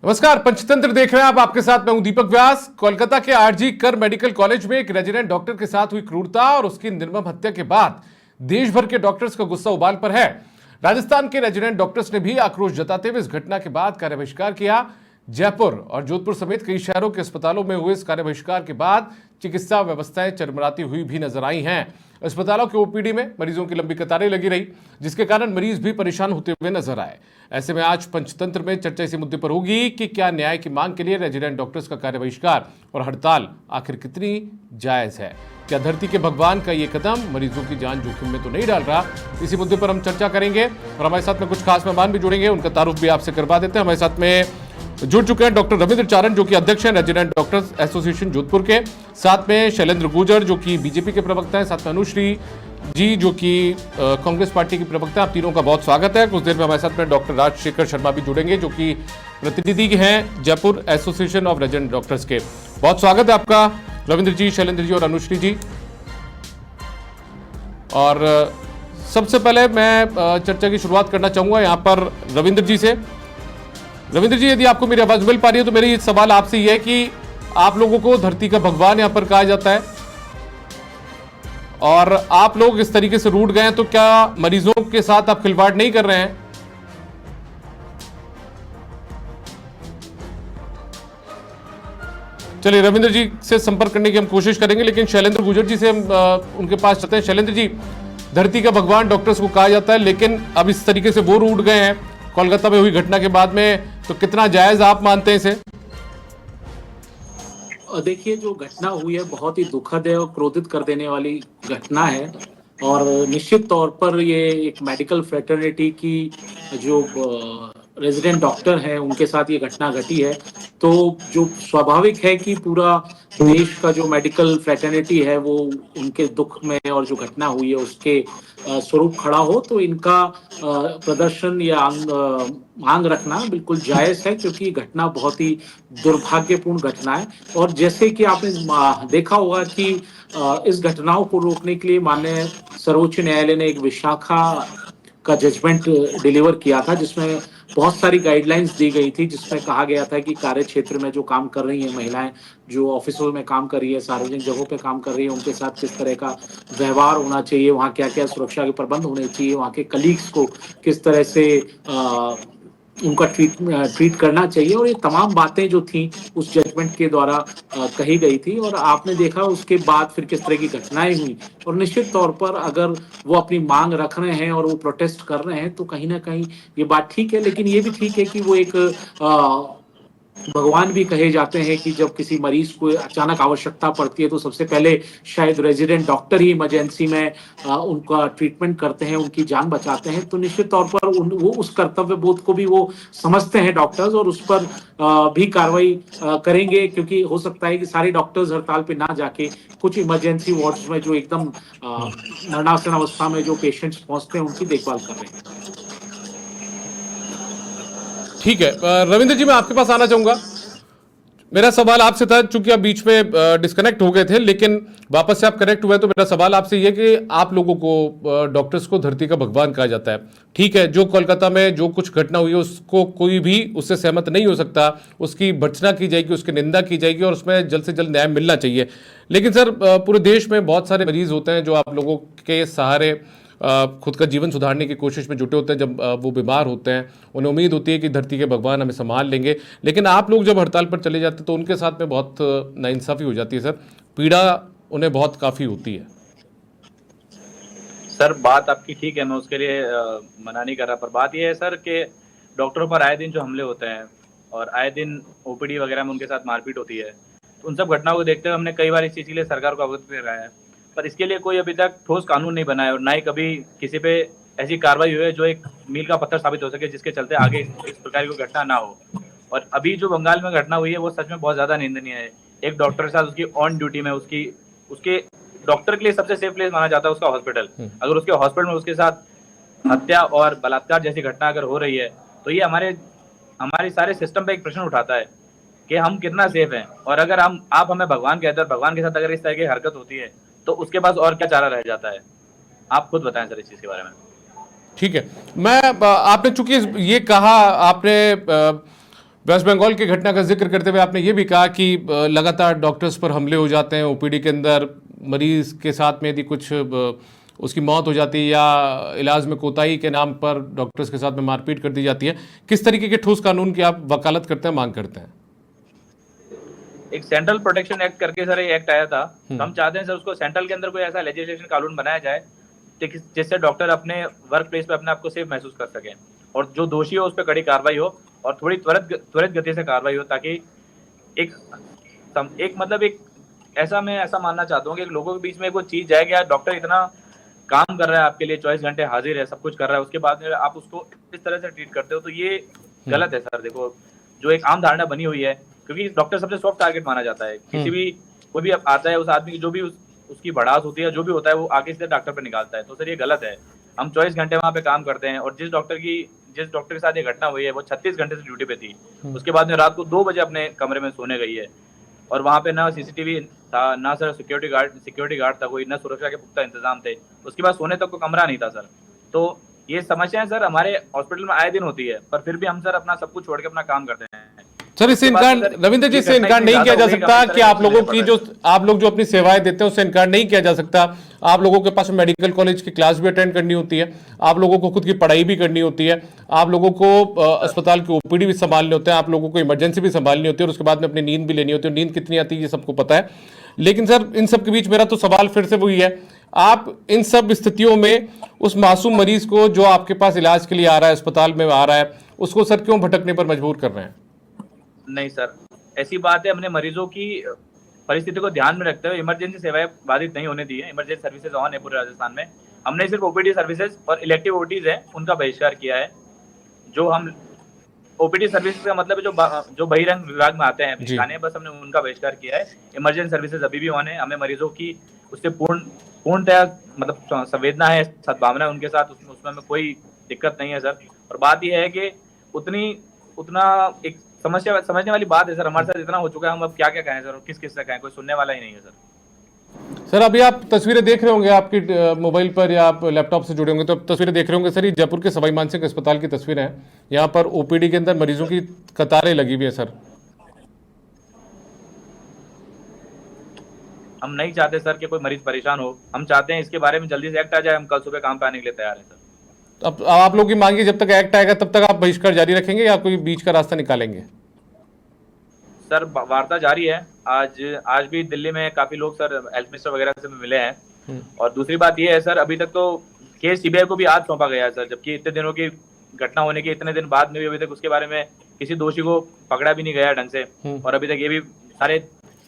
नमस्कार, पंचतंत्र देख रहे हैं आप। आपके साथ मैं हूं दीपक व्यास। कोलकाता के आरजी कर मेडिकल कॉलेज में एक रेजिडेंट डॉक्टर के साथ हुई क्रूरता और उसकी निर्मम हत्या के बाद देश भर के डॉक्टर्स का गुस्सा उबाल पर है। राजस्थान के रेजिडेंट डॉक्टर्स ने भी आक्रोश जताते हुए इस घटना के बाद कार्य बहिष्कार किया। जयपुर और जोधपुर समेत कई शहरों के अस्पतालों में हुए इस कार्य बहिष्कार के बाद चिकित्सा व्यवस्थाएं चरमराती हुई भी नजर आई हैं। अस्पतालों के ओपीडी में मरीजों की लंबी कतारें लगी रही, जिसके कारण मरीज भी परेशान होते हुए नजर आए। ऐसे में आज पंचतंत्र में चर्चा इसी मुद्दे पर होगी कि क्या न्याय की मांग के लिए रेजिडेंट डॉक्टर्स का कार्य बहिष्कार और हड़ताल आखिर कितनी जायज है। क्या धरती के भगवान का ये कदम मरीजों की जान जोखिम में तो नहीं डाल रहा? इसी मुद्दे पर हम चर्चा करेंगे और हमारे साथ में कुछ खास मेहमान भी जुड़ेंगे। उनका तारुफ भी आपसे करवा देते हैं। हमारे साथ में जुड़ चुके हैं डॉक्टर रविंद्र चारण, जो कि अध्यक्ष हैं रेजिडेंट डॉक्टर्स एसोसिएशन जोधपुर के। साथ में शैलेंद्र गुर्जर, जो कि बीजेपी के प्रवक्ता हैं। साथ में अनुश्री जी, जो कि कांग्रेस पार्टी की प्रवक्ता। आप तीनों का बहुत स्वागत है। कुछ देर में हमारे साथ में डॉक्टर राजशेखर शर्मा भी जुड़ेंगे, जो कि प्रतिनिधि हैं Jaipur association of resident doctors के। बहुत स्वागत है आपका रविंद्र जी, शैलेंद्र जी और अनुश्री जी। और सबसे पहले मैं चर्चा की शुरुआत करना चाहूंगा यहाँ पर रविंद्र जी से। रविंद्र जी, यदि आपको मेरी आवाज मिल पा रही है तो मेरी सवाल आपसे यह है कि आप लोगों को धरती का भगवान यहां पर कहा जाता है और आप लोग इस तरीके से रूठ गए हैं, तो क्या मरीजों के साथ आप खिलवाड़ नहीं कर रहे हैं? चलिए, रविंद्र जी से संपर्क करने की हम कोशिश करेंगे, लेकिन शैलेंद्र गुर्जर जी से हम उनके पास चलते हैं। शैलेंद्र जी, धरती का भगवान डॉक्टर्स को कहा जाता है, लेकिन अब इस तरीके से वो रूठ गए हैं कोलकाता में हुई घटना के बाद में, तो कितना जायज आप मानते हैं इसे? देखिए, जो घटना हुई है बहुत ही दुखद है और क्रोधित कर देने वाली घटना है। और निश्चित तौर पर ये एक मेडिकल फ्रेटर्निटी की जो रेजिडेंट डॉक्टर है उनके साथ ये घटना घटी है, तो जो स्वाभाविक है कि पूरा देश का जो मेडिकल फ्रेटर्निटी है वो उनके दुख में और जो घटना हुई है उसके स्वरूप खड़ा हो, तो इनका प्रदर्शन या मांग रखना बिल्कुल जायज है, क्योंकि घटना बहुत ही दुर्भाग्यपूर्ण घटना है। और जैसे कि आपने देखा होगा कि इस घटनाओं को रोकने के लिए माननीय सर्वोच्च न्यायालय ने एक विशाखा का जजमेंट डिलीवर किया था, जिसमें बहुत सारी गाइडलाइंस दी गई थी, जिसमें कहा गया था कि कार्य क्षेत्र में जो काम कर रही हैं महिलाएं, जो ऑफिसों में काम कर रही है, सार्वजनिक जगहों पे काम कर रही है, उनके साथ किस तरह का व्यवहार होना चाहिए, वहाँ क्या क्या सुरक्षा के प्रबंध होने चाहिए, वहाँ के कलीग्स को किस तरह से उनका ट्रीट करना चाहिए, और ये तमाम बातें जो थी उस जजमेंट के द्वारा कही गई थी। और आपने देखा उसके बाद फिर किस तरह की घटनाएं हुई। और निश्चित तौर पर अगर वो अपनी मांग रख रहे हैं और वो प्रोटेस्ट कर रहे हैं, तो कहीं ना कहीं ये बात ठीक है। लेकिन ये भी ठीक है कि वो एक भगवान भी कहे जाते हैं कि जब किसी मरीज को अचानक आवश्यकता पड़ती है तो सबसे पहले शायद रेजिडेंट डॉक्टर ही इमरजेंसी में उनका ट्रीटमेंट करते हैं, उनकी जान बचाते हैं। तो निश्चित तौर पर वो उस कर्तव्य बोध को भी वो समझते हैं डॉक्टर्स, और उस पर भी कार्रवाई करेंगे, क्योंकि हो सकता है कि सारे डॉक्टर्स हड़ताल पे ना जाके कुछ इमरजेंसी वार्ड्स में जो एकदम मरणासन अवस्था में जो पेशेंट्स पहुंचते हैं उनकी देखभाल कर रहे हैं। ठीक है रविंद्र जी, मैं आपके पास आना चाहूंगा। मेरा सवाल आपसे था, चूंकि आप बीच में डिस्कनेक्ट हो गए थे, लेकिन वापस से आप कनेक्ट हुए, तो मेरा सवाल आपसे ये कि आप लोगों को डॉक्टर्स को धरती का भगवान कहा जाता है। ठीक है, जो कोलकाता में जो कुछ घटना हुई है उसको कोई भी उससे सहमत नहीं हो सकता, उसकी भर्त्सना की जाएगी, उसकी निंदा की जाएगी और उसमें जल्द से जल्द न्याय मिलना चाहिए। लेकिन सर, पूरे देश में बहुत सारे मरीज होते हैं जो आप लोगों के सहारे खुद का जीवन सुधारने की कोशिश में जुटे होते हैं। जब वो बीमार होते हैं, उन्हें उम्मीद होती है कि धरती के भगवान हमें संभाल लेंगे, लेकिन आप लोग जब हड़ताल पर चले जाते हैं तो उनके साथ में बहुत नाइंसाफ़ी हो जाती है। सर, पीड़ा उन्हें बहुत काफ़ी होती है। सर, बात आपकी ठीक है, मैं उसके लिए मना नहीं कर रहा, पर बात यह है सर कि डॉक्टरों पर आए दिन जो हमले होते हैं और आए दिन ओपीडी वगैरह में उनके साथ मारपीट होती है, तो उन सब घटनाओं को देखते हुए हमने कई बार इस चीज़ के लिए सरकार को अवगत भी कराया है, पर इसके लिए कोई अभी तक ठोस कानून नहीं बना है और ना ही कभी किसी पे ऐसी कार्रवाई हुई है जो एक मील का पत्थर साबित हो सके, जिसके चलते आगे इस प्रकार की घटना ना हो। और अभी जो बंगाल में घटना हुई है वो सच में बहुत ज़्यादा निंदनीय है। एक डॉक्टर के साथ उसकी ऑन ड्यूटी में उसके डॉक्टर के लिए सबसे सेफ प्लेस माना जाता है उसका हॉस्पिटल, अगर उसके हॉस्पिटल में उसके साथ हत्या और बलात्कार जैसी घटना अगर हो रही है, तो ये हमारे सारे सिस्टम पे एक प्रश्न उठाता है कि हम कितना सेफ हैं। और अगर आप हमें भगवान कहते हैं, भगवान के साथ अगर इस तरह की हरकत होती है तो उसके पास और क्या चारा रह जाता है? आप खुद बताएं सर इस चीज के बारे में। ठीक है, आपने चूंकि ये कहा, आपने वेस्ट बंगाल की घटना का जिक्र करते हुए आपने ये भी कहा कि लगातार डॉक्टर्स पर हमले हो जाते हैं, ओपीडी के अंदर मरीज के साथ में यदि कुछ उसकी मौत हो जाती है या इलाज में कोताही के नाम पर डॉक्टर्स के साथ में मारपीट कर दी जाती है। किस तरीके के ठोस कानून की आप वकालत करते हैं, मांग करते हैं? एक सेंट्रल प्रोटेक्शन एक्ट करके सर ये एक्ट आया था, तो हम चाहते हैं सर उसको सेंट्रल के अंदर कोई ऐसा लेजिस्लेशन कानून बनाया जाए जिससे डॉक्टर अपने वर्क प्लेस पे अपने आप को सेफ महसूस कर सकें और जो दोषी हो उस पर कड़ी कार्रवाई हो और थोड़ी त्वरित गति से कार्रवाई हो, ताकि एक मैं ऐसा मानना चाहता हूँ कि लोगों के बीच में कोई चीज जाए कि यार डॉक्टर इतना काम कर रहा है आपके लिए, 24 घंटे हाजिर है, सब कुछ कर रहा है, उसके बाद में आप उसको इस तरह से ट्रीट करते हो, तो ये गलत है सर। देखो, जो एक आम धारणा बनी हुई है, क्योंकि डॉक्टर सबसे सॉफ्ट टारगेट माना जाता है, किसी भी कोई भी आता है उस आदमी की जो भी उसकी भड़ास होती है, जो भी होता है वो आगे से डॉक्टर पर निकालता है, तो सर ये गलत है। हम 24 घंटे वहाँ पे काम करते हैं और जिस डॉक्टर के साथ ये घटना हुई है वो 36 घंटे से ड्यूटी पे थी, उसके बाद में रात को 2 बजे अपने कमरे में सोने गई है और वहाँ पे ना सीसीटीवी था, ना सर सिक्योरिटी गार्ड था कोई, ना सुरक्षा के पुख्ता इंतजाम थे, उसके बाद सोने तक को कमरा नहीं था सर। तो ये समस्याएं सर हमारे हॉस्पिटल में आए दिन होती है, पर फिर भी हम सर अपना सब कुछ छोड़ के अपना काम करते हैं। सर इससे इनकार, रविंद्र जी, इससे इनकार नहीं किया जा सकता कि आप लोग जो अपनी सेवाएं देते हैं उससे इनकार नहीं किया जा सकता। आप लोगों के पास मेडिकल कॉलेज की क्लास भी अटेंड करनी होती है, आप लोगों को खुद की पढ़ाई भी करनी होती है, आप लोगों को अस्पताल की ओपीडी भी संभालने होते हैं, आप लोगों को इमरजेंसी भी संभालनी होती है और उसके बाद में अपनी नींद भी लेनी होती है। नींद कितनी आती है ये सबको पता है। लेकिन सर इन सब के बीच मेरा तो सवाल फिर से वही है, आप इन सब स्थितियों में उस मासूम मरीज को जो आपके पास इलाज के लिए आ रहा है, अस्पताल में आ रहा है, उसको सर क्यों भटकने पर मजबूर कर रहे हैं? नहीं सर, ऐसी बात है, हमने मरीजों की परिस्थिति को ध्यान में रखते हुए इमरजेंसी सेवाएं बाधित नहीं होने दी है। इमरजेंसी सर्विसेज ऑन है पूरे राजस्थान में। हमने सिर्फ ओपीडी सर्विसेज और इलेक्टिव ओटीज है उनका बहिष्कार किया है। जो हम ओपीडी सर्विसेज का मतलब है जो बहिरंग विभाग में आते हैं दिखाने, बस हमने उनका बहिष्कार किया है। इमरजेंसी सर्विसेज अभी भी ऑन है। हमें मरीजों की उससे पूर्णतया मतलब संवेदना है, सद्भावना है उनके साथ, उसमें हमें कोई दिक्कत नहीं है सर। और बात यह है कि उतना एक समस्या समझने वाली बात है सर, हमारे साथ इतना हो चुका है, हम अब क्या क्या कहें सर और किस से कहें, कोई सुनने वाला ही नहीं है सर। सर अभी आप तस्वीरें देख रहे होंगे आपकी मोबाइल पर या आप लैपटॉप से जुड़े होंगे तो तस्वीरें देख रहे होंगे सर, ये जयपुर के सवाई मानसिंह अस्पताल की तस्वीरें हैं। यहाँ पर ओपीडी के अंदर मरीजों की कतारें लगी हुई है सर। हम नहीं चाहते सर कि कोई मरीज परेशान हो, हम चाहते हैं इसके बारे में जल्दी से एक्ट आ जाए। हम कल सुबह काम पे आने के लिए तैयार हैं सर। अब आप लोग की मांगी जब तक एक्ट आएगा तब तक आप बहिष्कार जारी रखेंगे या कोई बीच का रास्ता निकालेंगे? सर वार्ता जारी है। आज भी दिल्ली में काफी लोग सर हेल्थ मिनिस्टर वगैरह से मिले हैं। और दूसरी बात ये है सर, अभी तक तो केस सीबीआई को भी आज सौंपा गया है सर, जबकि इतने दिनों की घटना होने के इतने दिन बाद में भी अभी तक उसके बारे में किसी दोषी को पकड़ा भी नहीं गया ढंग से। और अभी तक ये भी सारे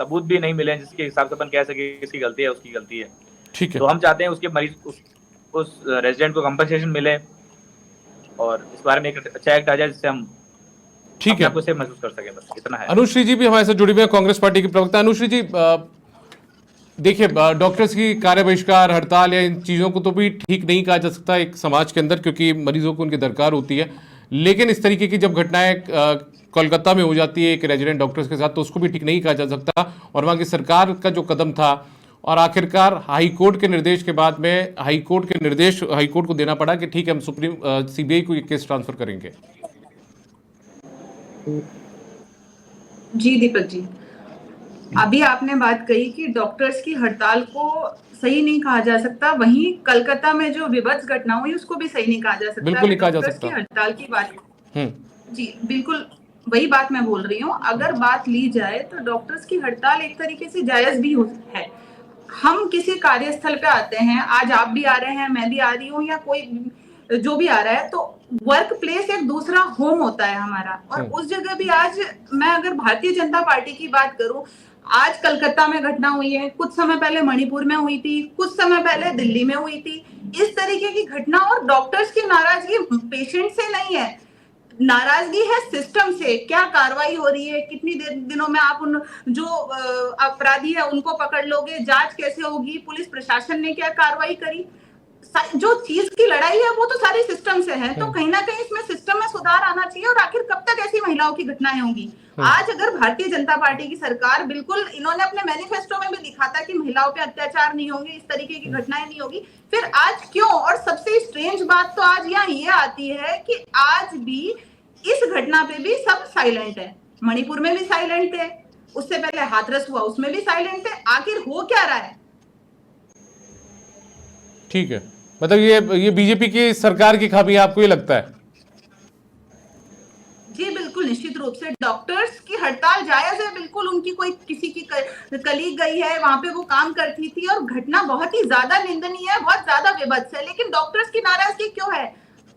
सबूत भी नहीं मिले जिसके हिसाब से अपन कह सके किसकी गलती है, उसकी गलती है। ठीक है, तो हम चाहते हैं उसके मरीज उस रेजिडेंट को कंपनसेशन मिले और इस बारे में एक अच्छा एक्ट आ जाए जिससे हम ठीक है आपको सेफ महसूस कर सके, बस इतना है। अनुश्री जी भी हमारे साथ जुड़ी हुई है, कांग्रेस पार्टी की प्रवक्ता। अनुश्री जी, देखिए डॉक्टर्स की कार्य बहिष्कार, हड़ताल या इन चीज़ों को तो भी ठीक नहीं कहा जा सकता एक समाज के अंदर, क्योंकि मरीजों को उनकी दरकार होती है। लेकिन इस तरीके की जब घटनाएं कोलकाता में हो जाती है एक रेजिडेंट डॉक्टर्स के साथ, तो उसको भी ठीक नहीं कहा जा सकता। और वहाँ की सरकार का जो कदम था और आखिरकार हाई कोर्ट के निर्देश के बाद में हाई कोर्ट को देना पड़ा कि ठीक है हम सीबीआई को ये केस ट्रांसफर करेंगे। जी दीपक जी, अभी आपने बात कही कि डॉक्टर्स की हड़ताल को सही नहीं कहा जा सकता, वहीं कलकत्ता में जो विभत्स घटना हुई उसको भी सही नहीं कहा जा सकता। बिल्कुल नहीं कहा जा सकता। हड़ताल की बात जी बिल्कुल वही बात मैं बोल रही हूँ। अगर बात ली जाए तो डॉक्टर्स की हड़ताल एक तरीके से जायज भी है। हम किसी कार्यस्थल पे आते हैं, आज आप भी आ रहे हैं, मैं भी आ रही हूँ, या कोई जो भी आ रहा है, तो वर्क प्लेस एक दूसरा होम होता है हमारा। और उस जगह भी आज मैं अगर भारतीय जनता पार्टी की बात करूं, आज कलकत्ता में घटना हुई है, कुछ समय पहले मणिपुर में हुई थी, कुछ समय पहले दिल्ली में हुई थी। इस तरीके की घटना, और डॉक्टर्स की नाराजगी पेशेंट से नहीं है, नाराजगी है सिस्टम से। क्या कार्रवाई हो रही है, कितनी दिनों में आप उन जो अपराधी है उनको पकड़ लोगे, जांच कैसे होगी, पुलिस प्रशासन ने क्या कार्रवाई करी, जो चीज की लड़ाई है वो तो सारी सिस्टम से है। तो कहीं ना कहीं इसमें सिस्टम में सुधार आना चाहिए। और आखिर कब तक ऐसी महिलाओं की घटनाएं होंगी? आज अगर भारतीय जनता पार्टी की सरकार, बिल्कुल इन्होंने अपने मैनिफेस्टो में भी लिखा था कि महिलाओं पे अत्याचार नहीं होंगे, इस तरीके की घटनाएं नहीं होगी, फिर आज क्यों? और सबसे स्ट्रेंज बात तो आज यहाँ ये आती है कि आज भी इस घटना पे भी सब साइलेंट है। मणिपुर में भी साइलेंट थे, उससे पहले हाथरस हुआ उसमें भी साइलेंट थे। आखिर हो क्या रहा है? ठीक है, मतलब ये बीजेपी की सरकार की खामी आपको ये लगता है? जी बिल्कुल, निश्चित रूप से डॉक्टर्स की हड़ताल जायज है, बिल्कुल। उनकी कोई किसी की कलीग गई है वहां पे, वो काम करती थी, और घटना बहुत ही ज्यादा निंदनीय है, बहुत ज्यादा विभत्स है। लेकिन डॉक्टर्स की नाराजगी क्यों है?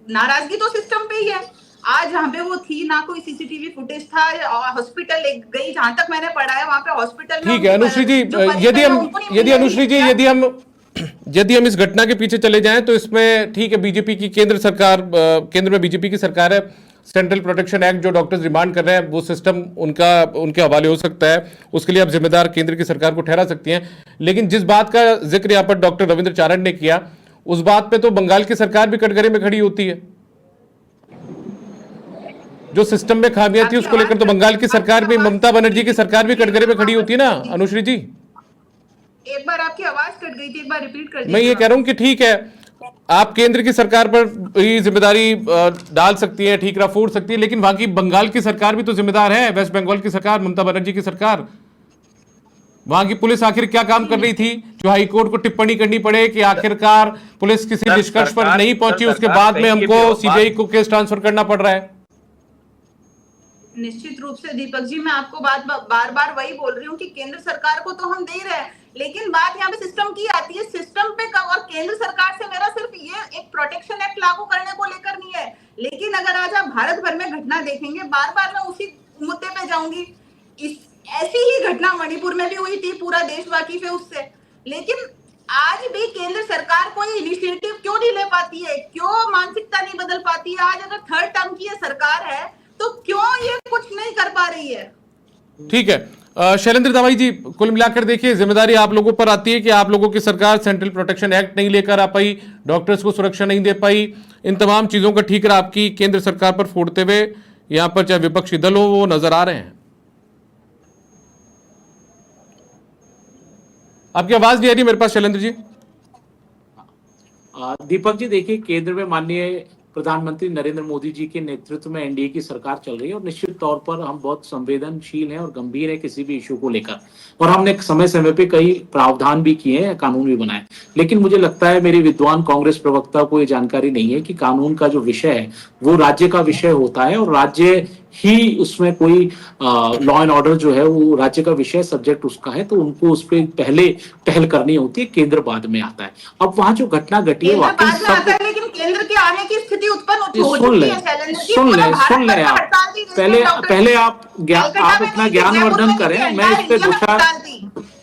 नाराजगी तो सिस्टम पे ही है। आज जहाँ पे वो थी ना, कोई सीसीटीवी फुटेज था, हॉस्पिटल गई, जहां तक मैंने पढ़ा है वहां पे हॉस्पिटल में। ठीक है अनुश्री जी, यदि हम इस घटना के पीछे चले जाएं तो इसमें ठीक है, बीजेपी की केंद्र में बीजेपी की सरकार है। सेंट्रल प्रोटेक्शन एक्ट जो डॉक्टर्स डिमांड कर रहे हैं वो सिस्टम उनके हवाले हो सकता है, उसके लिए आप जिम्मेदार केंद्र की सरकार को ठहरा सकती हैं। लेकिन जिस बात का जिक्र यहाँ पर डॉक्टर रविंद्र चारण ने किया, उस बात पे तो बंगाल की सरकार भी कटघरे में खड़ी होती है। जो सिस्टम में खामियां थी उसको लेकर तो बंगाल की सरकार भी, ममता बनर्जी की सरकार भी कटघरे में खड़ी होती है ना अनुश्री जी? एक बार आपकी आवाज कट गई थी, एक बार रिपीट कर दीजिए। मैं ये कह रहा हूं कि ठीक है, आप केंद्र की सरकार पर ही जिम्मेदारी डाल सकती है, ठीक रहा फूट सकती है, लेकिन वहां की बंगाल की सरकार भी तो जिम्मेदार है, वेस्ट बंगाल की सरकार, ममता बनर्जी की सरकार। वहां की पुलिस आखिर क्या काम कर रही थी जो हाईकोर्ट को टिप्पणी करनी पड़े कि आखिरकार पुलिस किसी निष्कर्ष पर नहीं पहुंची, उसके बाद में हमको सीबीआई को केस ट्रांसफर करना पड़ रहा है? निश्चित रूप से दीपक जी, मैं आपको बार बार वही बोल रही हूँ कि केंद्र सरकार को तो हम दे रहे हैं, लेकिन बात यहाँ पे सिस्टम की आती है। सिस्टम पे और केंद्र सरकार से मेरा सिर्फ ये एक प्रोटेक्शन एक्ट लागू करने को लेकर नहीं है। लेकिन अगर आज आप भारत भर में घटना देखेंगे, बार बार मैं उसी मुद्दे पे जाऊंगी, ऐसी ही घटना मणिपुर में भी हुई थी, पूरा देश वाकिफ है उससे। लेकिन आज भी केंद्र सरकार कोई इनिशिएटिव क्यों नहीं ले पाती है? क्यों मानसिकता नहीं बदल पाती है? आज अगर थर्ड टर्म की ये सरकार है तो क्यों ये कुछ नहीं कर पा रही है? ठीक है शैलेंद्र दवाई जी, कुल मिलाकर देखिए जिम्मेदारी आप लोगों पर आती है कि आप लोगों की सरकार सेंट्रल प्रोटेक्शन एक्ट नहीं लेकर आ पाई, डॉक्टर्स को सुरक्षा नहीं दे पाई, इन तमाम चीजों का ठीकरा आपकी केंद्र सरकार पर फोड़ते हुए यहां पर चाहे विपक्षी दल हो वो नजर आ रहे हैं। आपकी आवाज नहीं आ रही मेरे पास शैलेंद्र जी। दीपक जी देखिए, केंद्र में माननीय प्रधानमंत्री नरेंद्र मोदी जी के नेतृत्व में एनडीए की सरकार चल रही है, और निश्चित तौर पर हम बहुत संवेदनशील हैं और गंभीर है किसी भी इशू को लेकर, और हमने समय समय पे कई प्रावधान भी किए हैं, कानून भी बनाए। लेकिन मुझे लगता है मेरे विद्वान कांग्रेस प्रवक्ता को ये जानकारी नहीं है कि कानून का जो विषय है वो राज्य का विषय होता है, और राज्य ही उसमें कोई लॉ एंड ऑर्डर जो है वो राज्य का विषय, सब्जेक्ट उसका है, तो उनको उस पर पहले पहल करनी होती है, केंद्र बाद में आता है। अब वहां जो घटना घटी है वाकई लेकिन केंद्र के आने की स्थिति उत्पन्न हो सुन ले आप, पहले आप अपना ज्ञानवर्धन करें। मैं इस पे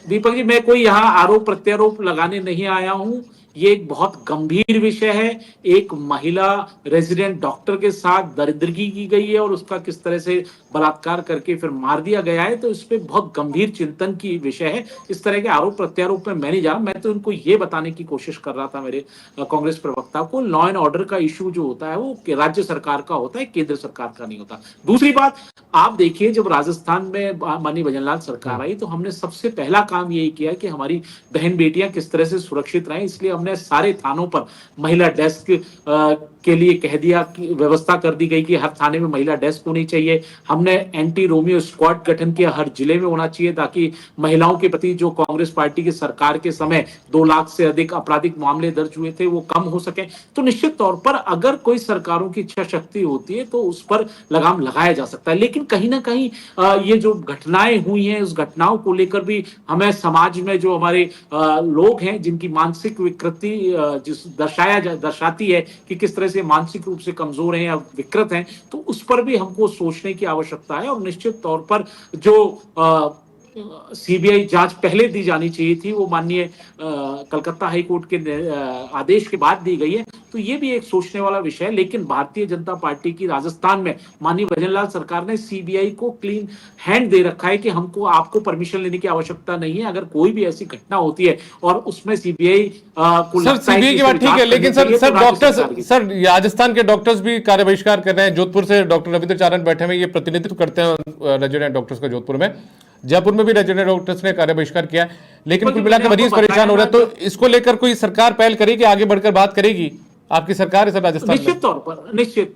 दीपक जी, मैं कोई यहाँ आरोप प्रत्यारोप लगाने नहीं आया हूँ। ये एक बहुत गंभीर विषय है। एक महिला रेजिडेंट डॉक्टर के साथ दरिद्रगी की गई है और उसका किस तरह से बलात्कार करके फिर मार दिया गया है, तो इस पे बहुत गंभीर चिंतन की विषय है। इस तरह के आरोप प्रत्यारोप में मैं नहीं जा रहा। मैं तो इनको ये बताने की कोशिश कर रहा था मेरे कांग्रेस प्रवक्ता को, लॉ एंड ऑर्डर का इशू जो होता है वो राज्य सरकार का होता है, केंद्र सरकार का नहीं होता। दूसरी बात, आप देखिए जब राजस्थान में माननीय भजनलाल सरकार आई तो हमने सबसे पहला काम यही किया कि हमारी बहन बेटियां किस तरह से सुरक्षित रहें, इसलिए हमने सारे थानों पर महिला डेस्क के लिए कह दिया कि व्यवस्था कर दी गई कि हर थाने में महिला डेस्क होनी चाहिए। हमने एंटी रोमियो स्क्वाड गठन किया, हर जिले में होना चाहिए, ताकि महिलाओं के प्रति जो कांग्रेस पार्टी की सरकार के समय 2 लाख से अधिक आपराधिक मामले दर्ज हुए थे वो कम हो सके। तो निश्चित तौर पर अगर कोई सरकारों की इच्छा शक्ति होती है तो उस पर लगाम लगाया जा सकता है। लेकिन कहीं ना कहीं ये जो घटनाएं हुई हैं, उस घटनाओं को लेकर भी हमें समाज में जो हमारे लोग हैं जिनकी मानसिक विकृति दर्शाती है कि किस तरह से मानसिक रूप से कमजोर हैं या विकृत हैं, तो उस पर भी हमको सोचने की आवश्यकता है। और निश्चित तौर पर जो सीबीआई जांच पहले दी जानी चाहिए थी वो माननीय कलकत्ता हाई कोर्ट के आदेश के बाद दी गई है, तो ये भी एक सोचने वाला विषय है। लेकिन भारतीय जनता पार्टी की राजस्थान में माननीय भजनलाल सरकार ने सीबीआई को क्लीन हैंड दे रखा है कि आपको परमिशन लेने की आवश्यकता नहीं है। अगर कोई भी ऐसी घटना होती है और उसमें सीबीआई को लगता है कि ठीक है, लेकिन सर डॉक्टर्स, सर राजस्थान के डॉक्टर्स भी कार्य बहिष्कार कर रहे हैं। जोधपुर से डॉक्टर रविंद्र चारण बैठे हुए, ये प्रतिनिधित्व करते हैं रेजिडेंट डॉक्टर्स का जोधपुर में, जयपुर में भी रेजिडेंट डॉक्टर्स ने कार्य बहिष्कार किया, लेकिन कुल मिलाकर मरीज परेशान हो रहे हैं। तो इसको लेकर कोई सरकार पहल करेगी, आगे बढ़कर बात करेगी? आपकी सरकार है सर राजस्थान में?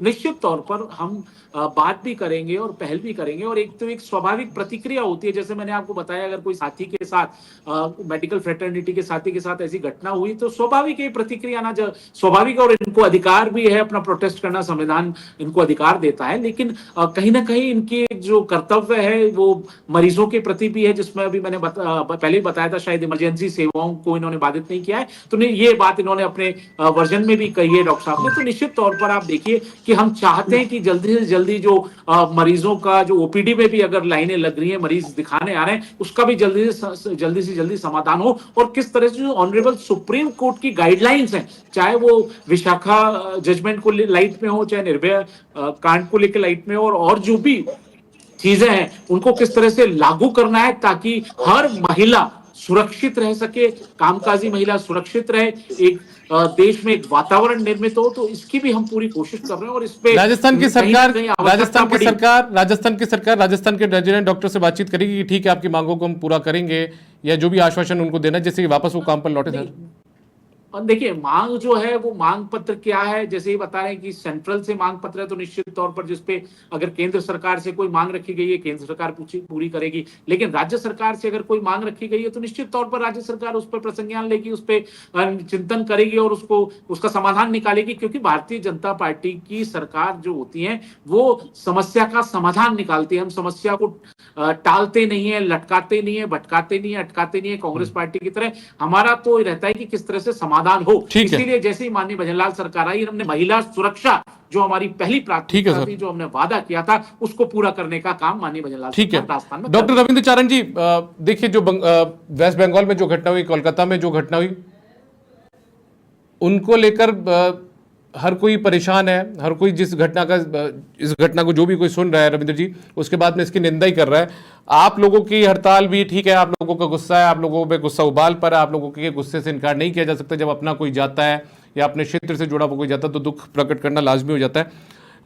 निश्चित तौर पर हम बात भी करेंगे और पहल भी करेंगे। और एक स्वाभाविक प्रतिक्रिया होती है, जैसे मैंने आपको बताया, अगर कोई साथी के साथ मेडिकल फ्रेटर्निटी के साथी के साथ ऐसी घटना हुई तो स्वाभाविक है प्रतिक्रिया आना स्वाभाविक, और इनको अधिकार भी है अपना प्रोटेस्ट करना, संविधान इनको अधिकार देता है। लेकिन कहीं ना कहीं इनकी जो कर्तव्य है वो मरीजों के प्रति भी है, जिसमें अभी मैंने पहले ही बताया था, शायद इमरजेंसी सेवाओं को इन्होंने बाधित नहीं किया है। तो ये बात इन्होंने अपने वर्जन में भी कही है डॉक्टर साहब ने। तो निश्चित तौर पर आप देखिए कि हम चाहते हैं कि जल्दी से जल्दी जो मरीजों का जो ओपीडी में भी अगर लाइनें लग रही हैं, मरीज दिखाने आ रहे हैं, उसका भी जल्दी से जल्दी समाधान हो। और किस तरह से जो ऑनरेबल सुप्रीम कोर्ट की गाइडलाइंस हैं, चाहे वो विशाखा जजमेंट को लाइट में हो, चाहे निर्भया कांड को लेकर लाइट में हो, और जो भी चीजें हैं उनको किस तरह से लागू करना है ताकि हर महिला सुरक्षित रह सके, कामकाजी महिला सुरक्षित रहे, एक देश में एक वातावरण निर्मित हो। तो इसकी भी हम पूरी कोशिश कर रहे हैं। और इस पे राजस्थान की सरकार राजस्थान के रेजिडेंट डॉक्टर से बातचीत करेगी कि ठीक है आपकी मांगों को हम पूरा करेंगे, या जो भी आश्वासन उनको देना जिससे वापस वो काम पर लौटे सर? और देखिए, मांग जो है वो मांग पत्र क्या है, जैसे ही बता रहे हैं कि सेंट्रल से मांग पत्र है, तो निश्चित तौर पर जिसपे अगर केंद्र सरकार से कोई मांग रखी गई है, केंद्र सरकार पूरी करेगी। लेकिन राज्य सरकार से अगर कोई मांग रखी गई है तो निश्चित तौर पर राज्य सरकार उस पर प्रसंज्ञान लेगी, उस पर चिंतन करेगी और उसका समाधान निकालेगी। क्योंकि भारतीय जनता पार्टी की सरकार जो होती है वो समस्या का समाधान निकालती है। हम समस्या को टालते नहीं है, लटकाते नहीं है, भटकाते नहीं है, अटकाते नहीं है कांग्रेस पार्टी की तरह। हमारा तो रहता है कि किस तरह से समाधान हो। इसीलिए जैसे ही माननीय भजनलाल सरकार आई, हमने महिला सुरक्षा जो हमारी पहली प्राथमिकता थी, जो हमने वादा किया था, उसको पूरा करने का काम माननीय भजनलाल सरकार राजस्थान में। डॉक्टर रविंद्र चारण जी, देखिए जो वेस्ट बंगाल में जो घटना हुई, कोलकाता में जो घटना हुई, उनको लेकर हर कोई परेशान है, हर कोई इस घटना को जो भी कोई सुन रहा है रविंद्र जी, उसके बाद में इसकी निंदा ही कर रहा है। आप लोगों की हड़ताल भी ठीक है, आप लोगों का गुस्सा है, आप लोगों में गुस्सा उबाल पर है, आप लोगों के गुस्से से इनकार नहीं किया जा सकता। जब अपना कोई जाता है या अपने क्षेत्र से जुड़ा हुआ कोई जाता है तो दुख प्रकट करना लाजमी हो जाता है।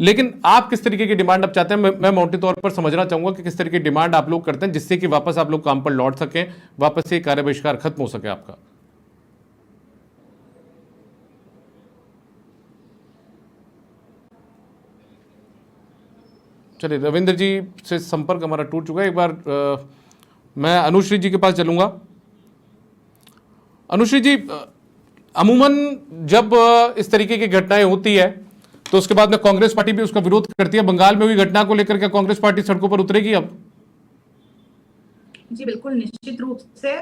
लेकिन आप किस तरीके की डिमांड अब चाहते हैं? मैं मोटे तौर पर समझना चाहूंगा कि किस तरह की डिमांड आप लोग करते हैं जिससे कि वापस आप लोग काम पर लौट सकें, वापस से कार्य बहिष्कार खत्म हो सके आपका। चलिए, रविंद्र जी से संपर्क हमारा टूट चुका है। एक बार मैं अनुश्री जी के पास चलूंगा। अनुश्री जी, अमूमन जब इस तरीके की घटनाएं होती है तो उसके बाद में कांग्रेस पार्टी भी उसका विरोध करती है। बंगाल में हुई घटना को लेकर क्या कांग्रेस पार्टी सड़कों पर उतरेगी अब? जी बिल्कुल, निश्चित रूप से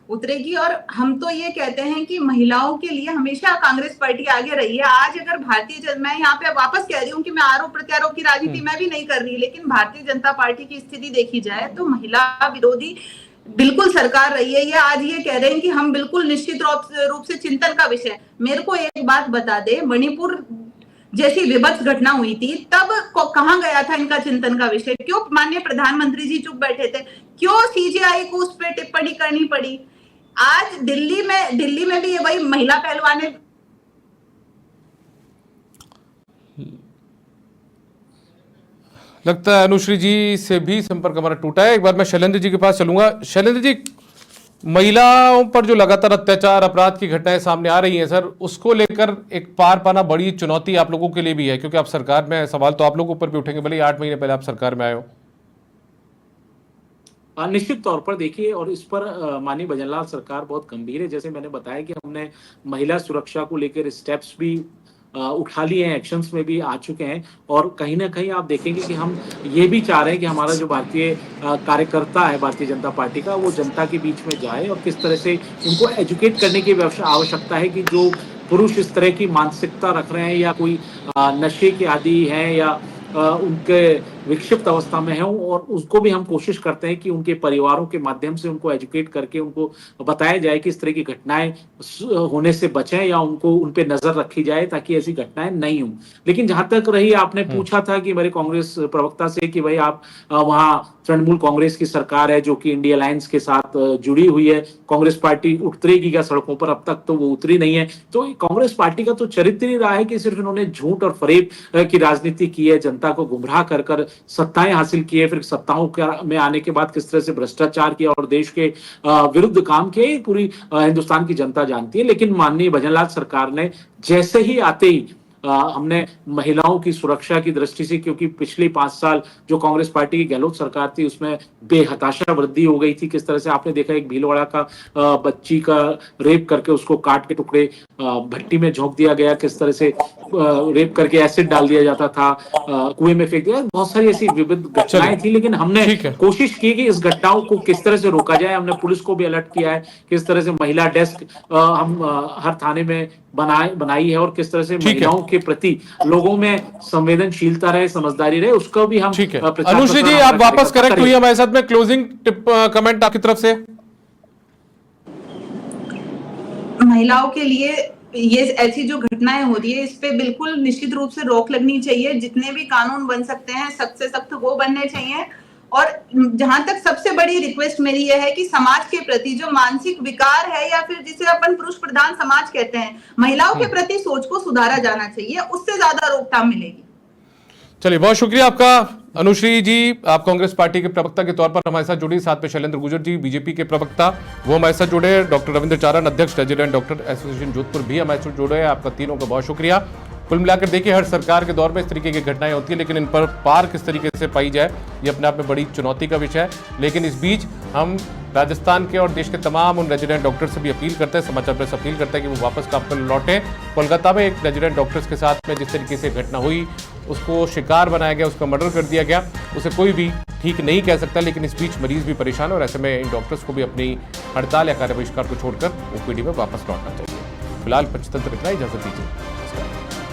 उतरेगी। और हम तो ये कहते हैं कि महिलाओं के लिए हमेशा कांग्रेस पार्टी आगे रही है। आज अगर मैं यहाँ पे वापस कह रही हूँ कि मैं आरोप प्रत्यारोप की राजनीति मैं भी नहीं कर रही, लेकिन भारतीय जनता पार्टी की स्थिति देखी जाए तो महिला विरोधी बिल्कुल सरकार रही है। ये आज ये कह रहे हैं कि हम बिल्कुल निश्चित रूप से चिंतन का विषय। मेरे को एक बात बता दे, मणिपुर जैसी विभत्स घटना हुई थी तब कहां गया था इनका चिंतन का विषय? क्यों माननीय प्रधानमंत्री जी चुप बैठे थे? क्यों सीजीआई को उस पर टिप्पणी करनी पड़ी? आज दिल्ली में भी ये वही महिला पहलवानें। लगता है अनुश्री जी से भी संपर्क हमारा टूटा है। एक बार मैं शैलेंद्र जी के पास चलूंगा। शैलेंद्र जी, महिलाओं पर जो लगातार अत्याचार अपराध की घटनाएं सामने आ रही हैं सर, उसको लेकर एक पार पाना बड़ी चुनौती आप लोगों के लिए भी है, क्योंकि आप सरकार में, सवाल तो आप लोगों ऊपर भी उठेंगे, भले 8 महीने पहले आप सरकार में आए हो। निश्चित तौर पर देखिए, और इस पर माननीय भजनलाल सरकार बहुत गंभीर है। जैसे मैंने बताया कि हमने महिला सुरक्षा को लेकर स्टेप्स भी उठा लिए हैं, एक्शंस में भी आ चुके हैं। और कहीं ना कहीं आप देखेंगे कि हम ये भी चाह रहे हैं कि हमारा जो भारतीय कार्यकर्ता है भारतीय जनता पार्टी का, वो जनता के बीच में जाए और किस तरह से उनको एजुकेट करने की आवश्यकता है कि जो पुरुष इस तरह की मानसिकता रख रहे हैं या कोई नशे के आदी हैं या उनके विक्षिप्त अवस्था में है, और उसको भी हम कोशिश करते हैं कि उनके परिवारों के माध्यम से उनको एजुकेट करके उनको बताया जाए कि इस तरह की घटनाएं होने से बचें या उन पे नजर रखी जाए ताकि ऐसी घटनाएं नहीं हों। लेकिन जहां तक रही, आपने पूछा था कि मेरे कांग्रेस प्रवक्ता से कि भाई आप वहां तृणमूल कांग्रेस की सरकार है जो कि इंडिया अलायंस के साथ जुड़ी हुई है, कांग्रेस पार्टी उतरेगी क्या सड़कों पर? अब तक तो वो उतरी नहीं है। तो कांग्रेस पार्टी का तो चरित्र ही रहा है कि सिर्फ इन्होंने झूठ और फरेब की राजनीति की है, जनता को गुमराह कर सत्ताएं हासिल किए, फिर सत्ताओं में आने के बाद किस तरह से भ्रष्टाचार किया और देश के विरुद्ध काम किए, पूरी हिंदुस्तान की जनता जानती है। लेकिन माननीय भजनलाल सरकार ने जैसे ही आते ही हमने महिलाओं की सुरक्षा की दृष्टि से, क्योंकि पिछले 5 साल जो कांग्रेस पार्टी की गहलोत सरकार थी उसमें बेहताशा वृद्धि हो गई थी। किस तरह से आपने देखा एक भीलवाड़ा का बच्ची का रेप करके उसको काट के टुकड़े भट्टी में झोंक दिया गया, किस तरह से रेप करके एसिड डाल दिया जाता था, कुएं में फेंक दिया, बहुत सारी ऐसी विविध घटनाएं थी। लेकिन हमने कोशिश की कि इस घटनाओं को किस तरह से रोका जाए। हमने पुलिस को भी अलर्ट किया है, किस तरह से महिला डेस्क हम हर थाने में बनाई है और किस तरह से महिलाओं के प्रति लोगों में संवेदनशीलता रहे, समझदारी रहे, उसका भी हम अनुश्री जी आप वापस करेक्ट हुई हमारे साथ में। क्लोजिंग टिप कमेंट आपकी तरफ से। महिलाओं के लिए ये ऐसी जो घटनाएं हो रही है इस पे बिल्कुल निश्चित रूप से रोक लगनी चाहिए। जितने भी कानून बन सकते हैं सख्त से सख्त वो बनने चाहिए। और जहां तक सबसे बड़ी रिक्वेस्ट मेरी ये है कि समाज के प्रति जो मानसिक विकार है या फिर जिसे अपन पुरुष प्रधान समाज कहते हैं, महिलाओं के प्रति सोच को सुधारा जाना चाहिए, उससे ज्यादा रोकथाम मिलेगी। चलिए बहुत शुक्रिया आपका अनुश्री जी। आप कांग्रेस पार्टी के प्रवक्ता के तौर पर हमारे साथ जुड़ी, साथ में शैलेंद्र गुर्जर जी बीजेपी के प्रवक्ता वो हमारे साथ जुड़े, डॉक्टर रविंद्र चारण अध्यक्ष रेजिडेंट डॉक्टर एसोसिएशन जोधपुर भी हमारे साथ जुड़े हैं। आपका तीनों का बहुत शुक्रिया। कुल मिलाकर देखिए हर सरकार के दौर में इस तरीके की घटनाएं होती है, लेकिन इन पर पार किस तरीके से पाई जाए ये अपने आप में बड़ी चुनौती का विषय है। लेकिन इस बीच हम राजस्थान के और देश के तमाम उन रेजिडेंट डॉक्टर से भी अपील करते हैं, समाचार प्रेस अपील करते हैं कि वो वापस काम पर लौटें। कोलकाता में एक रेजिडेंट डॉक्टर्स के साथ में जिस तरीके से घटना हुई, उसको शिकार बनाया गया, उसका मर्डर कर दिया गया, उसे कोई भी ठीक नहीं कह सकता। लेकिन इस बीच मरीज भी परेशान है और ऐसे में इन डॉक्टर्स को भी अपनी हड़ताल या कार्य बहिष्कार को छोड़कर ओपीडी में वापस लौटना चाहिए। फिलहाल पंचतंत्र इतना ही, इजाजत दीजिए।